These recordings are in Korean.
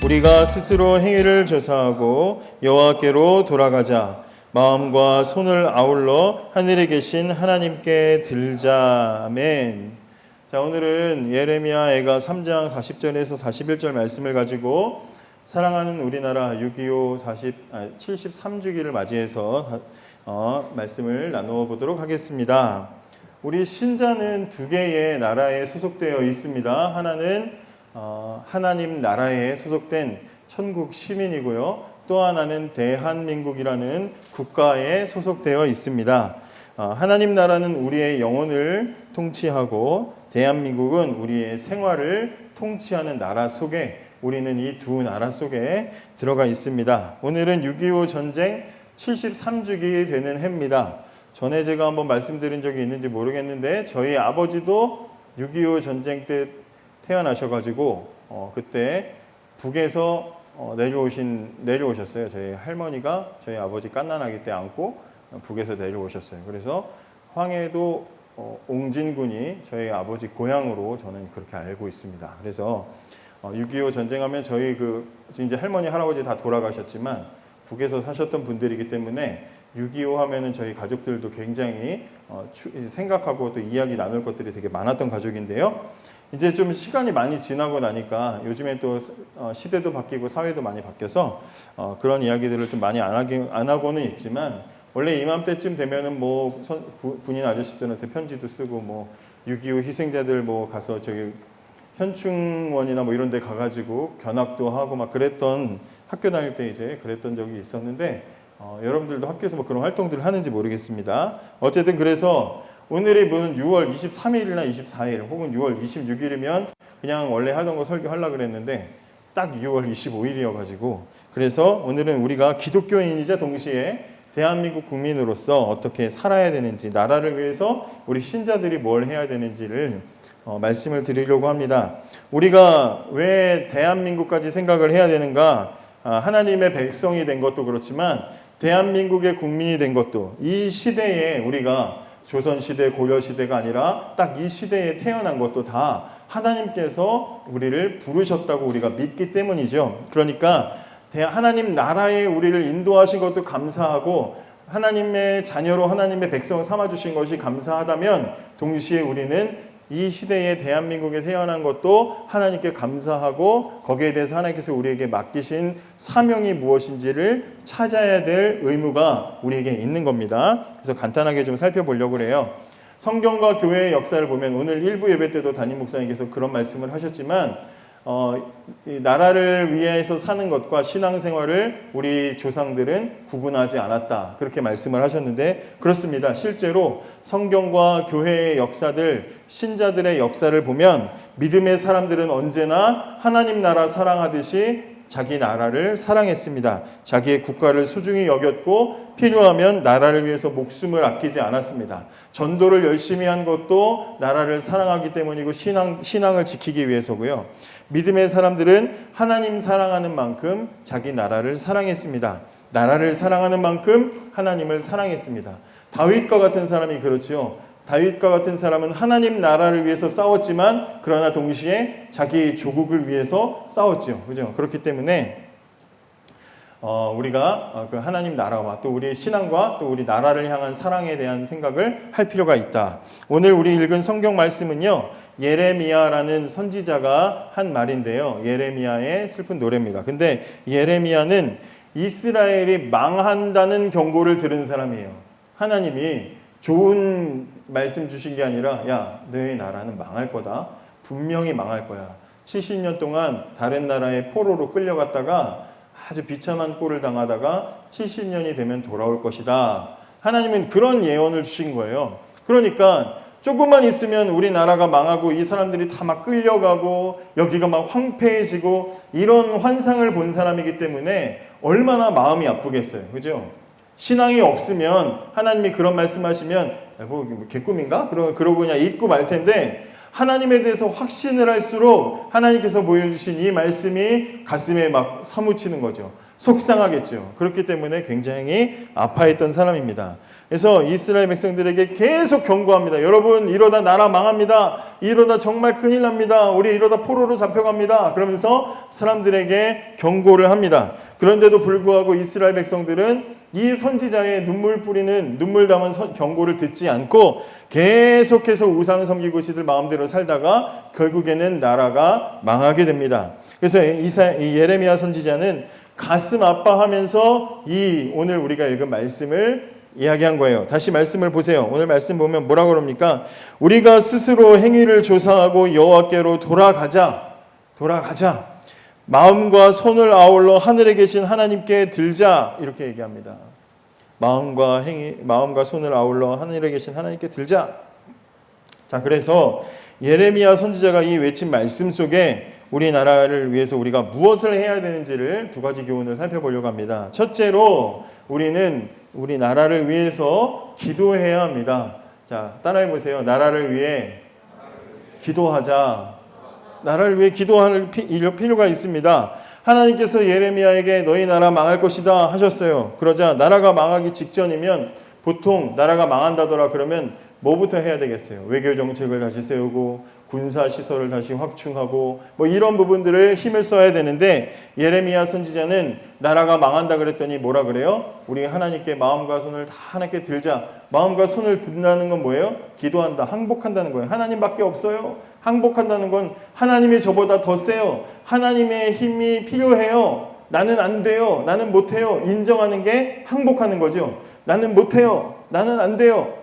우리가 스스로 행위를 조사하고 여호와께로 돌아가자. 마음과 손을 아울러 하늘에 계신 하나님께 들자. 아멘. 자, 오늘은 예레미야애가 3장 40절에서 41절 말씀을 가지고 사랑하는 우리나라 6.25 73주기를 맞이해서 말씀을 나누어 보도록 하겠습니다. 우리 신자는 두 개의 나라에 소속되어 있습니다. 하나는 하나님 나라에 소속된 천국 시민이고요. 또 하나는 대한민국이라는 국가에 소속되어 있습니다. 하나님 나라는 우리의 영혼을 통치하고 대한민국은 우리의 생활을 통치하는 나라 속에 우리는 이 두 나라 속에 들어가 있습니다. 오늘은 6.25 전쟁 73주기 되는 해입니다. 전에 제가 한번 말씀드린 적이 있는지 모르겠는데 저희 아버지도 6.25 전쟁 때 태어나셔가지고 그때 북에서 내려오셨어요. 저희 할머니가 저희 아버지 갓난아기 때 안고 북에서 내려오셨어요. 그래서 황해도 옹진군이 저희 아버지 고향으로 저는 그렇게 알고 있습니다. 그래서 6.25 전쟁하면 저희 이제 할머니 할아버지 다 돌아가셨지만 북에서 사셨던 분들이기 때문에 6.25 하면은 저희 가족들도 굉장히 생각하고 또 이야기 나눌 것들이 되게 많았던 가족인데요. 이제 좀 시간이 많이 지나고 나니까 요즘에 또 시대도 바뀌고 사회도 많이 바뀌어서 그런 이야기들을 좀 많이 안 하고는 있지만 원래 이맘때쯤 되면은 군인 아저씨들한테 편지도 쓰고 6.25 희생자들 가서 저기 현충원이나 이런 데 가가지고 견학도 하고 막 그랬던 학교 다닐 때 이제 그랬던 적이 있었는데 여러분들도 학교에서 그런 활동들을 하는지 모르겠습니다. 어쨌든 그래서 오늘이 무슨 6월 23일이나 24일 혹은 6월 26일이면 그냥 원래 하던 거 설교하려고 그랬는데 딱 6월 25일이어가지고 그래서 오늘은 우리가 기독교인이자 동시에 대한민국 국민으로서 어떻게 살아야 되는지 나라를 위해서 우리 신자들이 뭘 해야 되는지를 말씀을 드리려고 합니다. 우리가 왜 대한민국까지 생각을 해야 되는가? 하나님의 백성이 된 것도 그렇지만 대한민국의 국민이 된 것도 이 시대에 우리가 조선시대, 고려시대가 아니라 딱 이 시대에 태어난 것도 다 하나님께서 우리를 부르셨다고 우리가 믿기 때문이죠. 그러니까 하나님 나라에 우리를 인도하신 것도 감사하고 하나님의 자녀로 하나님의 백성을 삼아주신 것이 감사하다면 동시에 우리는 이 시대에 대한민국에 태어난 것도 하나님께 감사하고 거기에 대해서 하나님께서 우리에게 맡기신 사명이 무엇인지를 찾아야 될 의무가 우리에게 있는 겁니다. 그래서 간단하게 좀 살펴보려고 해요. 성경과 교회의 역사를 보면 오늘 일부 예배 때도 담임 목사님께서 그런 말씀을 하셨지만 이 나라를 위해서 사는 것과 신앙생활을 우리 조상들은 구분하지 않았다. 그렇게 말씀을 하셨는데 그렇습니다. 실제로 성경과 교회의 역사들, 신자들의 역사를 보면 믿음의 사람들은 언제나 하나님 나라 사랑하듯이 자기 나라를 사랑했습니다. 자기의 국가를 소중히 여겼고 필요하면 나라를 위해서 목숨을 아끼지 않았습니다. 전도를 열심히 한 것도 나라를 사랑하기 때문이고 신앙을 지키기 위해서고요. 믿음의 사람들은 하나님 사랑하는 만큼 자기 나라를 사랑했습니다. 나라를 사랑하는 만큼 하나님을 사랑했습니다. 다윗과 같은 사람이 그렇죠. 다윗과 같은 사람은 하나님 나라를 위해서 싸웠지만 그러나 동시에 자기 조국을 위해서 싸웠죠. 그죠? 그렇기 때문에 우리가 그 하나님 나라와 또 우리의 신앙과 또 우리 나라를 향한 사랑에 대한 생각을 할 필요가 있다. 오늘 우리 읽은 성경 말씀은요. 예레미야라는 선지자가 한 말인데요. 예레미야의 슬픈 노래입니다. 근데 예레미야는 이스라엘이 망한다는 경고를 들은 사람이에요. 하나님이 좋은 말씀 주신 게 아니라 야, 너희 나라는 망할 거다. 분명히 망할 거야. 70년 동안 다른 나라의 포로로 끌려갔다가 아주 비참한 꼴을 당하다가 70년이 되면 돌아올 것이다. 하나님은 그런 예언을 주신 거예요. 그러니까 조금만 있으면 우리나라가 망하고 이 사람들이 다 막 끌려가고 여기가 막 황폐해지고 이런 환상을 본 사람이기 때문에 얼마나 마음이 아프겠어요. 그죠? 신앙이 없으면 하나님이 그런 말씀하시면 개꿈인가? 그러고 그냥 잊고 말 텐데 하나님에 대해서 확신을 할수록 하나님께서 보여주신 이 말씀이 가슴에 막 사무치는 거죠. 속상하겠죠. 그렇기 때문에 굉장히 아파했던 사람입니다. 그래서 이스라엘 백성들에게 계속 경고합니다. 여러분, 이러다 나라 망합니다. 이러다 정말 큰일 납니다. 우리 이러다 포로로 잡혀갑니다. 그러면서 사람들에게 경고를 합니다. 그런데도 불구하고 이스라엘 백성들은 이 선지자의 눈물 담은 경고를 듣지 않고 계속해서 우상 섬기고 지들 마음대로 살다가 결국에는 나라가 망하게 됩니다. 그래서 이 예레미야 선지자는 가슴 아파하면서 이 오늘 우리가 읽은 말씀을 이야기한 거예요. 다시 말씀을 보세요. 오늘 말씀 보면 뭐라고 그럽니까? 우리가 스스로 행위를 조사하고 여호와께로 돌아가자. 마음과 손을 아울러 하늘에 계신 하나님께 들자. 이렇게 얘기합니다. 마음과 손을 아울러 하늘에 계신 하나님께 들자. 자, 그래서 예레미야 선지자가 이 외친 말씀 속에 우리나라를 위해서 우리가 무엇을 해야 되는지를 두 가지 교훈을 살펴보려고 합니다. 첫째로 우리는 우리 나라를 위해서 기도해야 합니다. 자, 따라해 보세요. 나라를 위해 기도하자. 나라를 위해 기도할 필요가 있습니다. 하나님께서 예레미야에게 너희 나라 망할 것이다 하셨어요. 그러자 나라가 망하기 직전이면 보통 나라가 망한다더라 그러면 뭐부터 해야 되겠어요? 외교 정책을 다시 세우고 군사 시설을 다시 확충하고 뭐 이런 부분들을 힘을 써야 되는데 예레미야 선지자는 나라가 망한다 그랬더니 뭐라 그래요? 우리 하나님께 마음과 손을 다 하나님께 들자. 마음과 손을 든다는 건 뭐예요? 기도한다, 항복한다는 거예요. 하나님밖에 없어요. 항복한다는 건 하나님이 저보다 더 세요. 하나님의 힘이 필요해요. 나는 안 돼요. 나는 못해요. 인정하는 게 항복하는 거죠. 나는 못해요. 나는 안 돼요.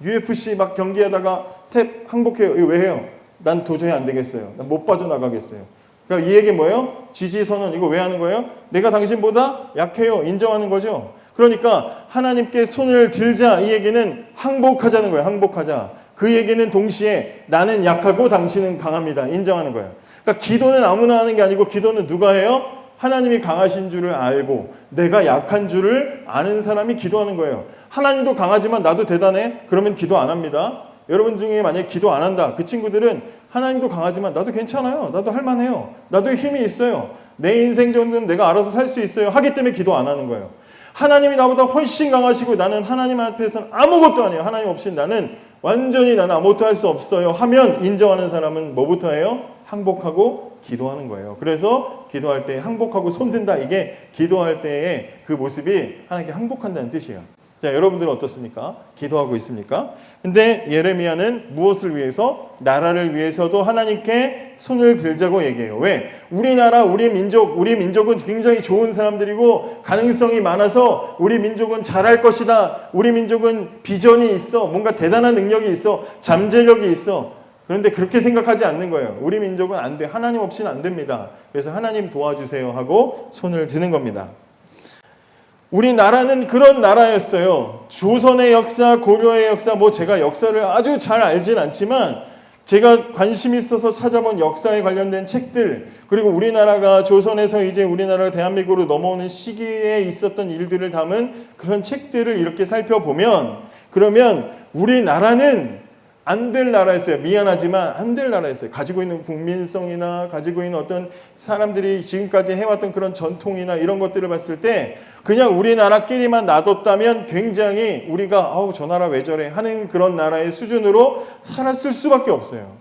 UFC 막 경기하다가 탭 항복해요. 이거 왜 해요? 난 도저히 안 되겠어요. 난 못 빠져나가겠어요. 그러니까 이 얘기 뭐예요? 지지선언 이거 왜 하는 거예요? 내가 당신보다 약해요. 인정하는 거죠. 그러니까 하나님께 손을 들자 이 얘기는 항복하자는 거예요. 항복하자. 그 얘기는 동시에 나는 약하고 당신은 강합니다. 인정하는 거예요. 그러니까 기도는 아무나 하는 게 아니고 기도는 누가 해요? 하나님이 강하신 줄을 알고 내가 약한 줄을 아는 사람이 기도하는 거예요. 하나님도 강하지만 나도 대단해? 그러면 기도 안 합니다. 여러분 중에 만약에 기도 안 한다. 그 친구들은 하나님도 강하지만 나도 괜찮아요. 나도 할만해요. 나도 힘이 있어요. 내 인생 정도는 내가 알아서 살 수 있어요. 하기 때문에 기도 안 하는 거예요. 하나님이 나보다 훨씬 강하시고 나는 하나님 앞에서는 아무것도 아니에요. 하나님 없이 나는 아무것도 할 수 없어요. 하면 인정하는 사람은 뭐부터 해요? 항복하고 기도하는 거예요. 그래서 기도할 때 항복하고 손든다. 이게 기도할 때의 그 모습이 하나님께 항복한다는 뜻이에요. 자, 여러분들은 어떻습니까? 기도하고 있습니까? 근데 예레미야는 무엇을 위해서? 나라를 위해서도 하나님께 손을 들자고 얘기해요. 왜? 우리나라, 우리 민족은 굉장히 좋은 사람들이고 가능성이 많아서 우리 민족은 잘할 것이다. 우리 민족은 비전이 있어. 뭔가 대단한 능력이 있어. 잠재력이 있어. 그런데 그렇게 생각하지 않는 거예요. 우리 민족은 안 돼. 하나님 없이는 안 됩니다. 그래서 하나님 도와주세요 하고 손을 드는 겁니다. 우리나라는 그런 나라였어요. 조선의 역사, 고려의 역사, 제가 역사를 아주 잘 알진 않지만 제가 관심 있어서 찾아본 역사에 관련된 책들, 그리고 우리나라가 조선에서 이제 우리나라가 대한민국으로 넘어오는 시기에 있었던 일들을 담은 그런 책들을 이렇게 살펴보면, 그러면 우리나라는 안 될 나라였어요. 미안하지만 안 될 나라였어요. 가지고 있는 국민성이나 가지고 있는 어떤 사람들이 지금까지 해왔던 그런 전통이나 이런 것들을 봤을 때 그냥 우리나라끼리만 놔뒀다면 굉장히 우리가 저 나라 왜 저래 하는 그런 나라의 수준으로 살았을 수밖에 없어요.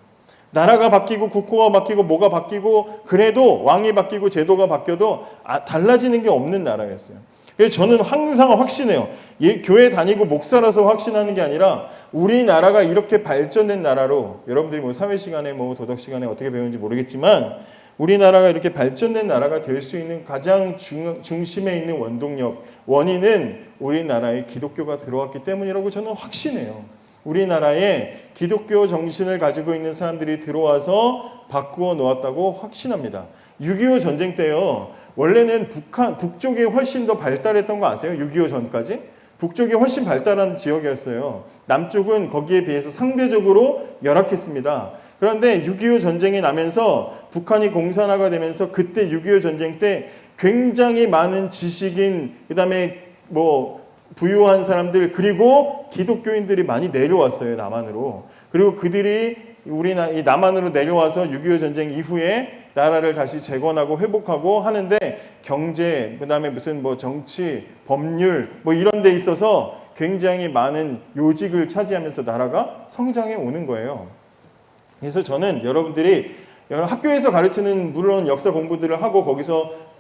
나라가 바뀌고 국호가 바뀌고 뭐가 바뀌고 그래도 왕이 바뀌고 제도가 바뀌어도 달라지는 게 없는 나라였어요. 그래서 저는 항상 확신해요. 교회 다니고 목사라서 확신하는 게 아니라 우리나라가 이렇게 발전된 나라로, 여러분들이 사회 시간에 도덕 시간에 어떻게 배우는지 모르겠지만 우리나라가 이렇게 발전된 나라가 될 수 있는 가장 중심에 있는 원인은 우리나라에 기독교가 들어왔기 때문이라고 저는 확신해요. 우리나라에 기독교 정신을 가지고 있는 사람들이 들어와서 바꾸어 놓았다고 확신합니다. 6.25 전쟁 때요. 원래는 북쪽이 훨씬 더 발달했던 거 아세요? 6.25 전까지? 북쪽이 훨씬 발달한 지역이었어요. 남쪽은 거기에 비해서 상대적으로 열악했습니다. 그런데 6.25 전쟁이 나면서 북한이 공산화가 되면서 그때 6.25 전쟁 때 굉장히 많은 지식인, 그 다음에 부유한 사람들, 그리고 기독교인들이 많이 내려왔어요. 남한으로. 그리고 그들이 이 남한으로 내려와서 6.25 전쟁 이후에 나라를 다시 재건하고 회복하고 하는데 경제, 그다음에 무슨 뭐 정치, 법률 뭐 이런 데 있어서 굉장히 많은 요직을 차지하면서 나라가 성장해 오는 거예요. 그래서 저는 여러분들이 학교에서 가르치는 물론 역사 공부들을 하고 거기서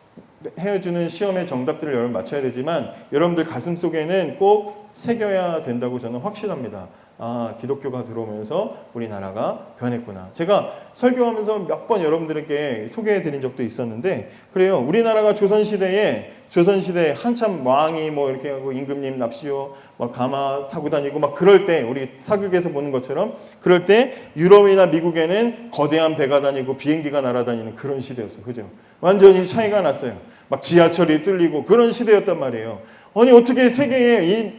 해주는 시험의 정답들을 여러분 맞춰야 되지만 여러분들 가슴 속에는 꼭 새겨야 된다고 저는 확신합니다. 아, 기독교가 들어오면서 우리나라가 변했구나. 제가 설교하면서 몇 번 여러분들에게 소개해 드린 적도 있었는데 그래요. 우리나라가 조선시대에 한참 왕이 뭐 이렇게 하고 임금님 납시오 막 가마 타고 다니고 막 그럴 때 우리 사극에서 보는 것처럼 그럴 때 유럽이나 미국에는 거대한 배가 다니고 비행기가 날아다니는 그런 시대였어요. 그죠? 완전히 차이가 났어요. 막 지하철이 뚫리고 그런 시대였단 말이에요. 아니 어떻게 세계에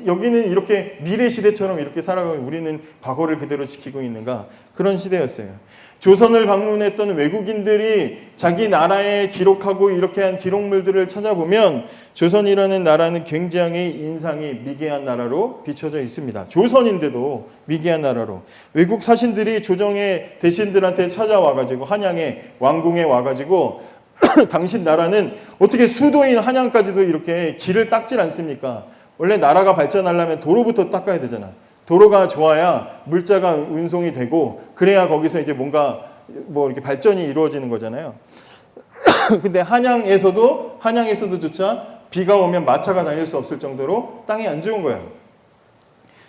여기는 이렇게 미래 시대처럼 이렇게 살아가고 우리는 과거를 그대로 지키고 있는가 그런 시대였어요. 조선을 방문했던 외국인들이 자기 나라에 기록하고 이렇게 한 기록물들을 찾아보면 조선이라는 나라는 굉장히 인상이 미개한 나라로 비춰져 있습니다. 조선인데도 미개한 나라로 외국 사신들이 조정의 대신들한테 찾아와가지고 한양에 왕궁에 와가지고 당신 나라는 어떻게 수도인 한양까지도 이렇게 길을 닦질 않습니까? 원래 나라가 발전하려면 도로부터 닦아야 되잖아. 도로가 좋아야 물자가 운송이 되고 그래야 거기서 이제 뭔가 뭐 이렇게 발전이 이루어지는 거잖아요. 근데 한양에서도조차 비가 오면 마차가 다닐 수 없을 정도로 땅이 안 좋은 거예요.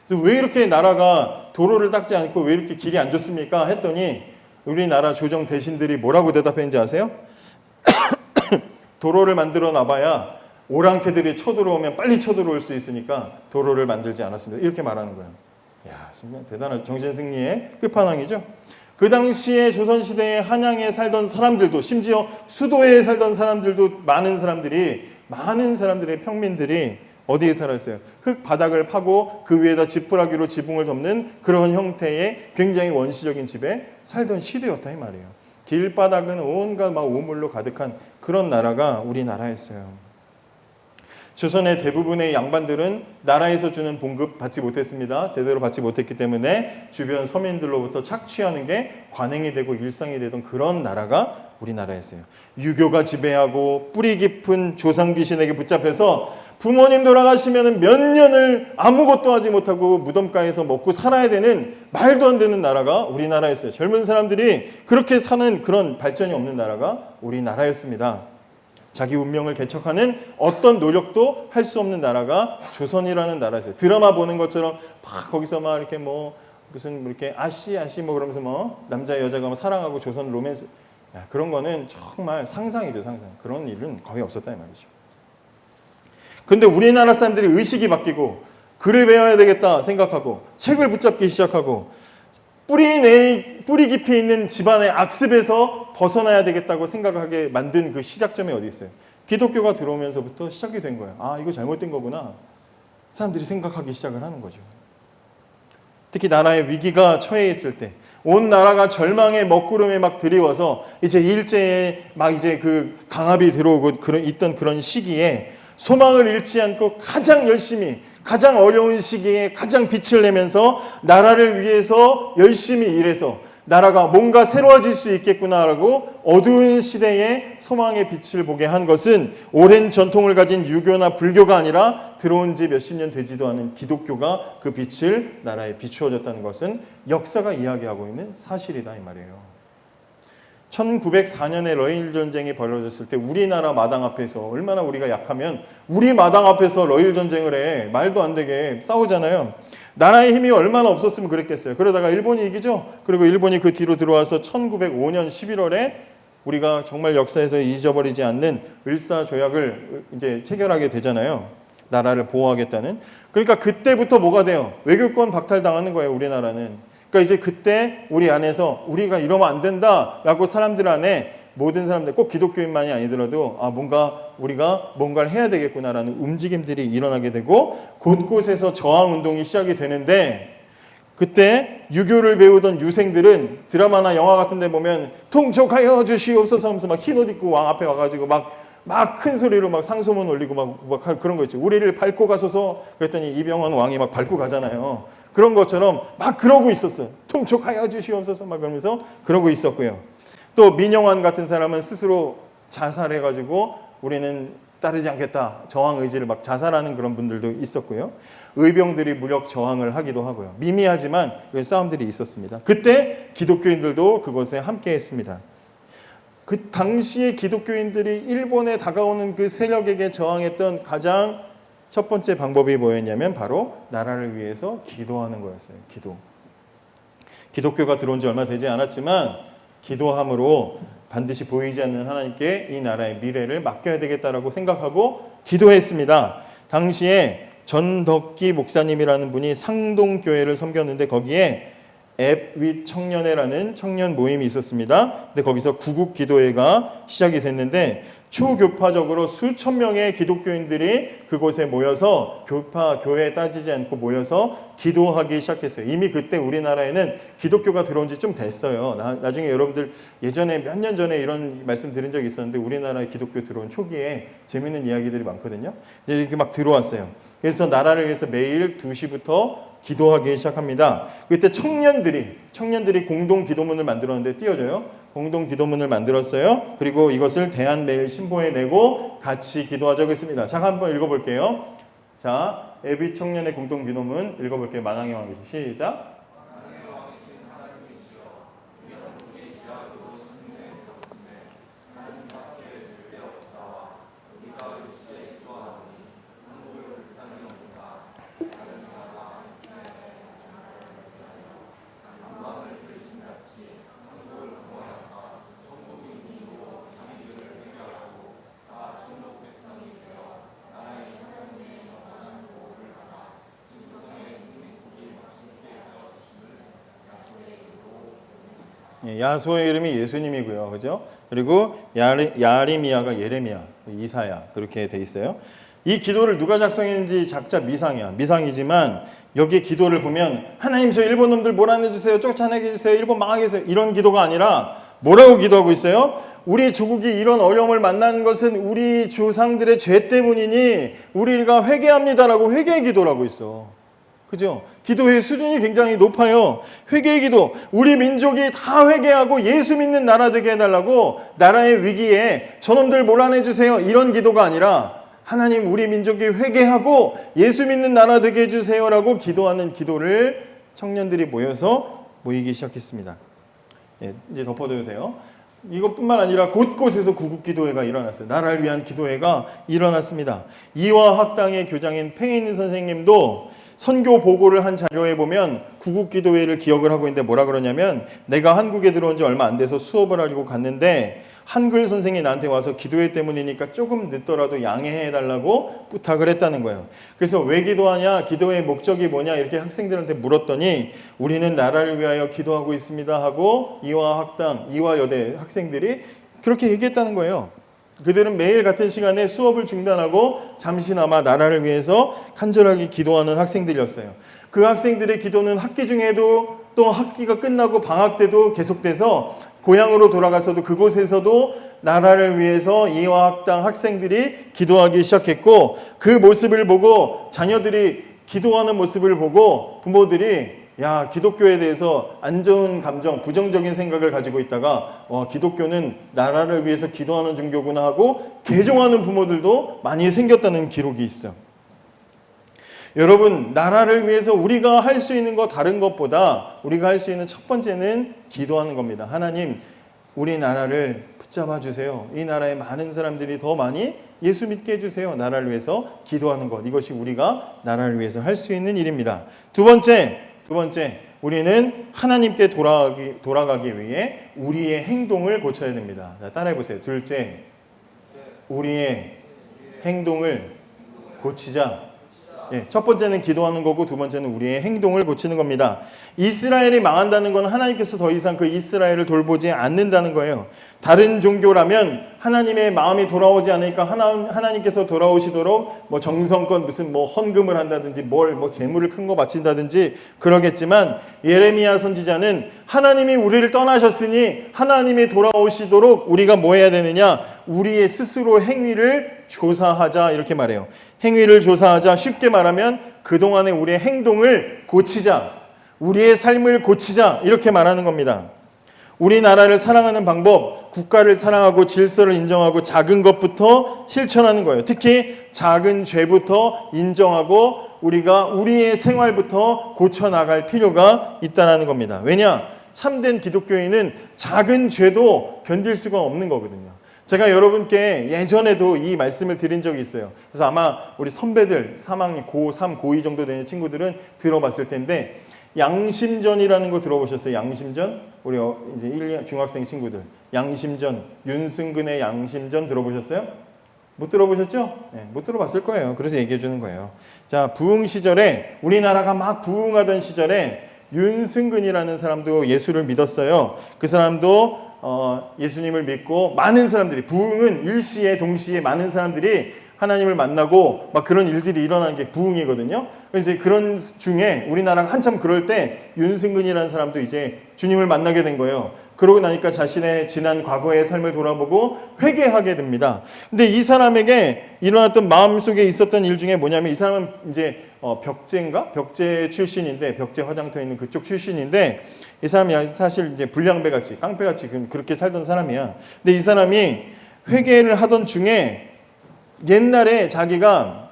그래서 왜 이렇게 나라가 도로를 닦지 않고 왜 이렇게 길이 안 좋습니까? 했더니 우리나라 조정 대신들이 뭐라고 대답했는지 아세요? 도로를 만들어 놔봐야 오랑캐들이 쳐들어오면 빨리 쳐들어올 수 있으니까 도로를 만들지 않았습니다. 이렇게 말하는 거예요. 야, 정말 대단한 정신승리의 끝판왕이죠. 그 당시에 조선시대에 한양에 살던 사람들도 심지어 수도에 살던 사람들도 많은 사람들의 평민들이 어디에 살았어요? 흙 바닥을 파고 그 위에다 지푸라기로 지붕을 덮는 그런 형태의 굉장히 원시적인 집에 살던 시대였다 이 말이에요. 길바닥은 온갖 막 우물로 가득한 그런 나라가 우리나라였어요. 조선의 대부분의 양반들은 나라에서 주는 봉급 받지 못했습니다. 제대로 받지 못했기 때문에 주변 서민들로부터 착취하는 게 관행이 되고 일상이 되던 그런 나라가 우리나라였어요. 유교가 지배하고 뿌리 깊은 조상 귀신에게 붙잡혀서 부모님 돌아가시면 몇 년을 아무것도 하지 못하고 무덤가에서 먹고 살아야 되는 말도 안 되는 나라가 우리나라였어요. 젊은 사람들이 그렇게 사는 그런 발전이 없는 나라가 우리나라였습니다. 자기 운명을 개척하는 어떤 노력도 할 수 없는 나라가 조선이라는 나라였어요. 드라마 보는 것처럼 막 거기서 막 이렇게 뭐 무슨 이렇게 아씨 뭐 그러면서 뭐 남자 여자가 뭐 사랑하고 조선 로맨스 그런 거는 정말 상상이죠, 상상. 그런 일은 거의 없었다 이 말이죠. 근데 우리나라 사람들이 의식이 바뀌고 글을 배워야 되겠다 생각하고 책을 붙잡기 시작하고 뿌리 깊이 있는 집안의 악습에서 벗어나야 되겠다고 생각하게 만든 그 시작점이 어디 있어요? 기독교가 들어오면서부터 시작이 된 거예요. 아, 이거 잘못된 거구나. 사람들이 생각하기 시작을 하는 거죠. 특히 나라의 위기가 처해 있을 때, 온 나라가 절망의 먹구름에 막 들이워서 이제 일제에 막 이제 그 강압이 들어오고 있던 그런 시기에 소망을 잃지 않고 가장 열심히 가장 어려운 시기에 가장 빛을 내면서 나라를 위해서 열심히 일해서 나라가 뭔가 새로워질 수 있겠구나라고 어두운 시대에 소망의 빛을 보게 한 것은 오랜 전통을 가진 유교나 불교가 아니라 들어온 지 몇십 년 되지도 않은 기독교가 그 빛을 나라에 비추어졌다는 것은 역사가 이야기하고 있는 사실이다 이 말이에요. 1904년에 러일 전쟁이 벌어졌을 때 우리나라 마당 앞에서 얼마나 우리가 약하면 우리 마당 앞에서 러일 전쟁을 해 말도 안 되게 싸우잖아요. 나라의 힘이 얼마나 없었으면 그랬겠어요. 그러다가 일본이 이기죠. 그리고 일본이 그 뒤로 들어와서 1905년 11월에 우리가 정말 역사에서 잊어버리지 않는 을사조약을 이제 체결하게 되잖아요. 나라를 보호하겠다는. 그러니까 그때부터 뭐가 돼요? 외교권 박탈당하는 거예요, 우리나라는. 그러니까 이제 그때 우리 안에서 우리가 이러면 안 된다라고 사람들 안에 모든 사람들 꼭 기독교인만이 아니더라도 우리가 뭔가를 해야 되겠구나라는 움직임들이 일어나게 되고 곳곳에서 저항 운동이 시작이 되는데 그때 유교를 배우던 유생들은 드라마나 영화 같은 데 보면 통촉하여 주시옵소서 하면서 막 흰 옷 입고 왕 앞에 와가지고 막 큰 소리로 막 상소문 올리고 막 그런 거 있죠. 우리를 밟고 가소서 그랬더니 이병헌 왕이 막 밟고 가잖아요. 그런 것처럼 막 그러고 있었어요. 통촉하여 주시옵소서 막 그러면서 그러고 있었고요. 또 민영환 같은 사람은 스스로 자살해가지고 우리는 따르지 않겠다, 저항 의지를 막 자살하는 그런 분들도 있었고요. 의병들이 무력 저항을 하기도 하고요. 미미하지만 싸움들이 있었습니다. 그때 기독교인들도 그것에 함께했습니다. 그 당시에 기독교인들이 일본에 다가오는 그 세력에게 저항했던 가장 첫 번째 방법이 뭐였냐면 바로 나라를 위해서 기도하는 거였어요. 기독교가 들어온 지 얼마 되지 않았지만 기도함으로 반드시 보이지 않는 하나님께 이 나라의 미래를 맡겨야 되겠다라고 생각하고 기도했습니다. 당시에 전덕기 목사님이라는 분이 상동교회를 섬겼는데 거기에 앱윗 청년회라는 청년 모임이 있었습니다. 근데 거기서 구국기도회가 시작이 됐는데 초교파적으로 수천 명의 기독교인들이 그곳에 모여서 교회에 따지지 않고 모여서 기도하기 시작했어요. 이미 그때 우리나라에는 기독교가 들어온 지 좀 됐어요. 나중에 여러분들 예전에 몇 년 전에 이런 말씀 드린 적이 있었는데 우리나라에 기독교 들어온 초기에 재밌는 이야기들이 많거든요. 이제 이렇게 막 들어왔어요. 그래서 나라를 위해서 매일 2시부터 기도하기 시작합니다. 그때 청년들이 공동 기도문을 만들었는데 띄워줘요. 공동 기도문을 만들었어요. 그리고 이것을 대한매일신보에 내고 같이 기도하자고 했습니다. 자, 한번 읽어볼게요. 자, 애비 청년의 공동 기도문 읽어볼게요. 만왕의 왕이시 시작. 야소의 이름이 예수님이고요. 그죠? 그리고 야리미야가 예레미야, 이사야 그렇게 돼 있어요. 이 기도를 누가 작성했는지 작자 미상이지만 여기 기도를 보면 하나님 저 일본 놈들 몰아내 주세요. 쫓아내게 해주세요. 일본 망하게 해주세요. 이런 기도가 아니라 뭐라고 기도하고 있어요? 우리 조국이 이런 어려움을 만난 것은 우리 조상들의 죄 때문이니 우리가 회개합니다라고 회개의 기도를 하고 있어. 그죠? 기도의 수준이 굉장히 높아요. 회개의 기도. 우리 민족이 다 회개하고 예수 믿는 나라 되게 해달라고 나라의 위기에 저놈들 몰아내주세요. 이런 기도가 아니라 하나님 우리 민족이 회개하고 예수 믿는 나라 되게 해주세요라고 기도하는 기도를 청년들이 모이기 시작했습니다. 예, 이제 덮어둬도 돼요. 이것뿐만 아니라 곳곳에서 구국기도회가 일어났어요. 나라를 위한 기도회가 일어났습니다. 이화학당의 교장인 팽인 선생님도 선교 보고를 한 자료에 보면 구국기도회를 기억을 하고 있는데 뭐라 그러냐면 내가 한국에 들어온 지 얼마 안 돼서 수업을 하려고 갔는데 한글 선생이 나한테 와서 기도회 때문이니까 조금 늦더라도 양해해달라고 부탁을 했다는 거예요. 그래서 왜 기도하냐, 기도의 목적이 뭐냐 이렇게 학생들한테 물었더니 우리는 나라를 위하여 기도하고 있습니다 하고 이화여대 학생들이 그렇게 얘기했다는 거예요. 그들은 매일 같은 시간에 수업을 중단하고 잠시나마 나라를 위해서 간절하게 기도하는 학생들이었어요. 그 학생들의 기도는 학기 중에도 또 학기가 끝나고 방학 때도 계속돼서 고향으로 돌아가서도 그곳에서도 나라를 위해서 이화학당 학생들이 기도하기 시작했고 그 모습을 보고 자녀들이 기도하는 모습을 보고 부모들이 야, 기독교에 대해서 안 좋은 감정, 부정적인 생각을 가지고 있다가 기독교는 나라를 위해서 기도하는 종교구나 하고 개종하는 부모들도 많이 생겼다는 기록이 있어. 여러분, 나라를 위해서 우리가 할 수 있는 거 다른 것보다 우리가 할 수 있는 첫 번째는 기도하는 겁니다. 하나님, 우리 나라를 붙잡아 주세요. 이 나라에 많은 사람들이 더 많이 예수 믿게 해주세요. 나라를 위해서 기도하는 것. 이것이 우리가 나라를 위해서 할 수 있는 일입니다. 두 번째, 우리는 하나님께 돌아가기 위해 우리의 행동을 고쳐야 됩니다. 자, 따라해보세요. 둘째, 우리의 행동을 고치자. 예, 첫 번째는 기도하는 거고 두 번째는 우리의 행동을 고치는 겁니다. 이스라엘이 망한다는 건 하나님께서 더 이상 그 이스라엘을 돌보지 않는다는 거예요. 다른 종교라면 하나님의 마음이 돌아오지 않으니까 하나님께서 돌아오시도록 뭐 정성껏 무슨 뭐 헌금을 한다든지 뭐 재물을 큰 거 바친다든지 그러겠지만 예레미야 선지자는 하나님이 우리를 떠나셨으니 하나님이 돌아오시도록 우리가 뭐 해야 되느냐? 우리의 스스로 행위를 조사하자 이렇게 말해요. 행위를 조사하자. 쉽게 말하면 그동안의 우리의 행동을 고치자. 우리의 삶을 고치자. 이렇게 말하는 겁니다. 우리나라를 사랑하는 방법, 국가를 사랑하고 질서를 인정하고 작은 것부터 실천하는 거예요. 특히 작은 죄부터 인정하고 우리가 우리의 생활부터 고쳐나갈 필요가 있다는 겁니다. 왜냐? 참된 기독교인은 작은 죄도 견딜 수가 없는 거거든요. 제가 여러분께 예전에도 이 말씀을 드린 적이 있어요. 그래서 아마 우리 선배들 3학년, 고3, 고2 정도 되는 친구들은 들어봤을 텐데 양심전이라는 거 들어보셨어요? 양심전? 우리 이제 1, 2 중학생 친구들. 양심전, 윤승근의 양심전 들어보셨어요? 못 들어보셨죠? 네, 못 들어봤을 거예요. 그래서 얘기해 주는 거예요. 자, 부흥 시절에 우리나라가 막 부흥하던 시절에 윤승근이라는 사람도 예수를 믿었어요. 그 사람도 예수님을 믿고 많은 사람들이 부흥은 일시에 동시에 많은 사람들이 하나님을 만나고 막 그런 일들이 일어나는 게 부흥이거든요. 그래서 그런 중에 우리나라가 한참 그럴 때 윤승근이라는 사람도 이제 주님을 만나게 된 거예요. 그러고 나니까 자신의 지난 과거의 삶을 돌아보고 회개하게 됩니다. 근데 이 사람에게 일어났던 마음속에 있었던 일 중에 뭐냐면 이 사람은 이제 벽제인가? 벽제 출신인데 벽제 화장터에 있는 그쪽 출신인데 이 사람이 사실 이제 불량배같이 깡패같이 그렇게 살던 사람이야. 근데 이 사람이 회개를 하던 중에 옛날에 자기가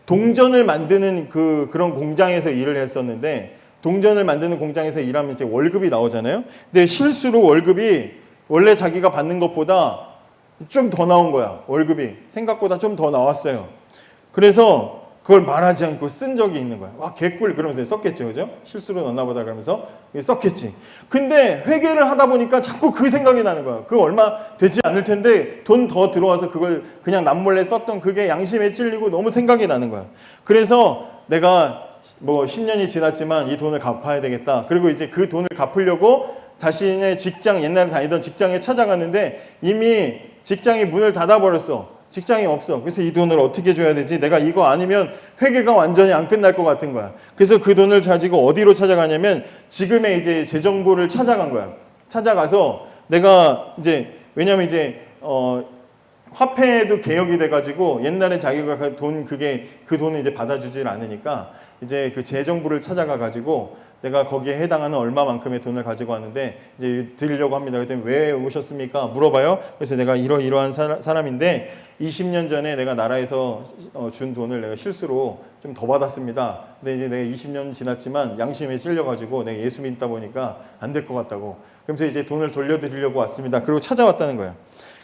동전을 만드는 그런 공장에서 일을 했었는데 동전을 만드는 공장에서 일하면 이제 월급이 나오잖아요. 근데 실수로 월급이 원래 자기가 받는 것보다 좀 더 나온 거야. 월급이 생각보다 좀 더 나왔어요. 그래서 그걸 말하지 않고 쓴 적이 있는 거야. 와, 개꿀 그러면서 썼겠죠, 그죠? 실수로 넣나 보다 그러면서 썼겠지. 근데 회계를 하다 보니까 자꾸 그 생각이 나는 거야. 그거 얼마 되지 않을 텐데 돈 더 들어와서 그걸 그냥 남몰래 썼던 그게 양심에 찔리고 너무 생각이 나는 거야. 그래서 내가 뭐 10년이 지났지만 이 돈을 갚아야 되겠다. 그리고 이제 그 돈을 갚으려고 자신의 직장, 옛날에 다니던 직장에 찾아갔는데 이미 직장이 문을 닫아버렸어. 직장이 없어. 그래서 이 돈을 어떻게 줘야 되지? 내가 이거 아니면 회계가 완전히 안 끝날 것 같은 거야. 그래서 그 돈을 가지고 어디로 찾아가냐면 지금의 이제 재정부를 찾아간 거야. 찾아가서 내가 이제 왜냐면 이제 화폐도 개혁이 돼가지고 옛날에 자기가 그 돈을 이제 받아주질 않으니까 이제 그 재정부를 찾아가가지고 내가 거기에 해당하는 얼마만큼의 돈을 가지고 왔는데 이제 드리려고 합니다. 그랬더니 왜 오셨습니까? 물어봐요. 그래서 내가 이러이러한 사람인데 20년 전에 내가 나라에서 준 돈을 내가 실수로 좀 더 받았습니다. 근데 이제 내가 20년 지났지만 양심에 찔려가지고 내가 예수 믿다 보니까 안 될 것 같다고. 그러면서 이제 돈을 돌려드리려고 왔습니다. 그리고 찾아왔다는 거야.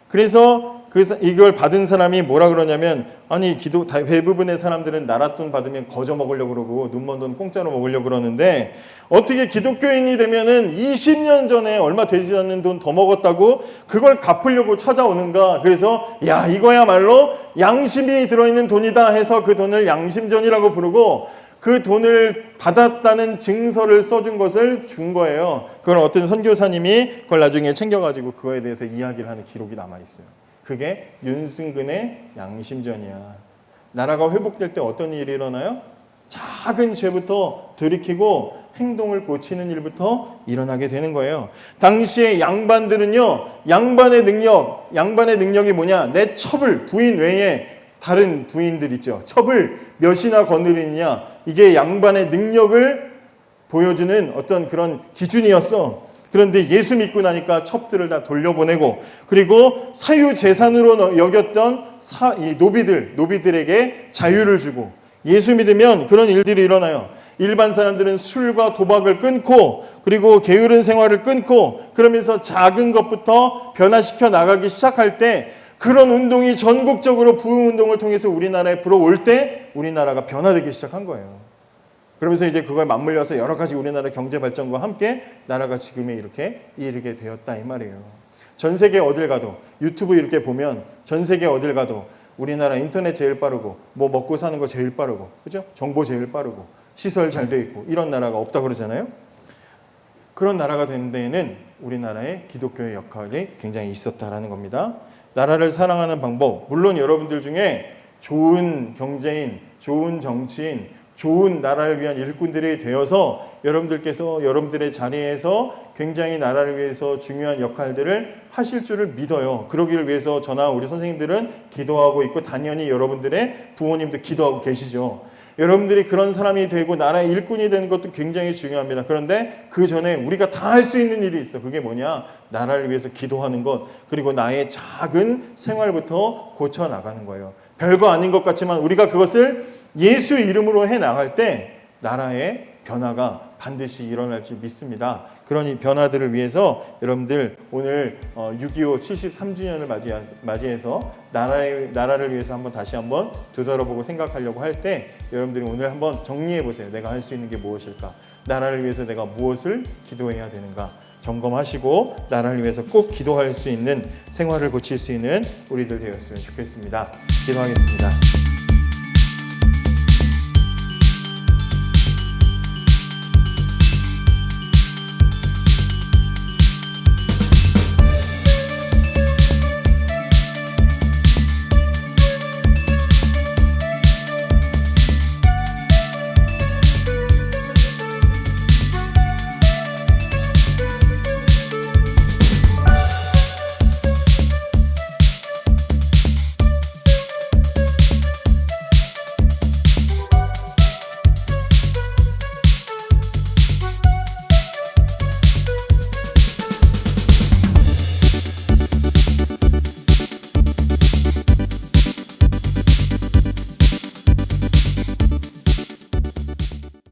그래서 이걸 받은 사람이 뭐라 그러냐면 아니 대부분의 사람들은 나라 돈 받으면 거저 먹으려고 그러고 눈먼 돈 공짜로 먹으려고 그러는데 어떻게 기독교인이 되면은 20년 전에 얼마 되지 않는 돈 더 먹었다고 그걸 갚으려고 찾아오는가. 그래서 야 이거야말로 양심이 들어있는 돈이다 해서 그 돈을 양심전이라고 부르고 그 돈을 받았다는 증서를 써준 것을 준 거예요. 그걸 어떤 선교사님이 그걸 나중에 챙겨가지고 그거에 대해서 이야기를 하는 기록이 남아있어요. 그게 윤승근의 양심전이야. 나라가 회복될 때 어떤 일이 일어나요? 작은 죄부터 들이키고 행동을 고치는 일부터 일어나게 되는 거예요. 당시에 양반들은요, 양반의 능력이 뭐냐? 내 첩을, 부인 외에 다른 부인들 있죠. 첩을 몇이나 거느리느냐. 이게 양반의 능력을 보여주는 어떤 그런 기준이었어. 그런데 예수 믿고 나니까 첩들을 다 돌려보내고 그리고 사유재산으로 여겼던 이 노비들에게 자유를 주고 예수 믿으면 그런 일들이 일어나요. 일반 사람들은 술과 도박을 끊고 그리고 게으른 생활을 끊고 그러면서 작은 것부터 변화시켜 나가기 시작할 때 그런 운동이 전국적으로 부흥운동을 통해서 우리나라에 불어올 때 우리나라가 변화되기 시작한 거예요. 그러면서 이제 그걸 맞물려서 여러 가지 우리나라 경제 발전과 함께 나라가 지금에 이렇게 이르게 되었다 이 말이에요. 전 세계 어딜 가도 유튜브 이렇게 보면 전 세계 어딜 가도 우리나라 인터넷 제일 빠르고 뭐 먹고 사는 거 제일 빠르고 그죠? 정보 제일 빠르고 시설 잘 돼 있고 이런 나라가 없다 그러잖아요. 그런 나라가 된 데에는 우리나라의 기독교의 역할이 굉장히 있었다라는 겁니다. 나라를 사랑하는 방법, 물론 여러분들 중에 좋은 경제인, 좋은 정치인, 좋은 나라를 위한 일꾼들이 되어서 여러분들께서 여러분들의 자리에서 굉장히 나라를 위해서 중요한 역할들을 하실 줄을 믿어요. 그러기를 위해서 저나 우리 선생님들은 기도하고 있고 당연히 여러분들의 부모님도 기도하고 계시죠. 여러분들이 그런 사람이 되고 나라의 일꾼이 되는 것도 굉장히 중요합니다. 그런데 그 전에 우리가 다 할 수 있는 일이 있어. 그게 뭐냐? 나라를 위해서 기도하는 것, 그리고 나의 작은 생활부터 고쳐 나가는 거예요. 별거 아닌 것 같지만 우리가 그것을 예수 이름으로 해 나갈 때 나라의 변화가 반드시 일어날 줄 믿습니다. 그런 이 변화들을 위해서 여러분들 오늘 6.25 73주년을 맞이해서 나라를 위해서 다시 한번 되돌아보고 생각하려고 할 때 여러분들이 오늘 한번 정리해 보세요. 내가 할 수 있는 게 무엇일까? 나라를 위해서 내가 무엇을 기도해야 되는가? 점검하시고 나라를 위해서 꼭 기도할 수 있는 생활을 고칠 수 있는 우리들 되었으면 좋겠습니다. 기도하겠습니다.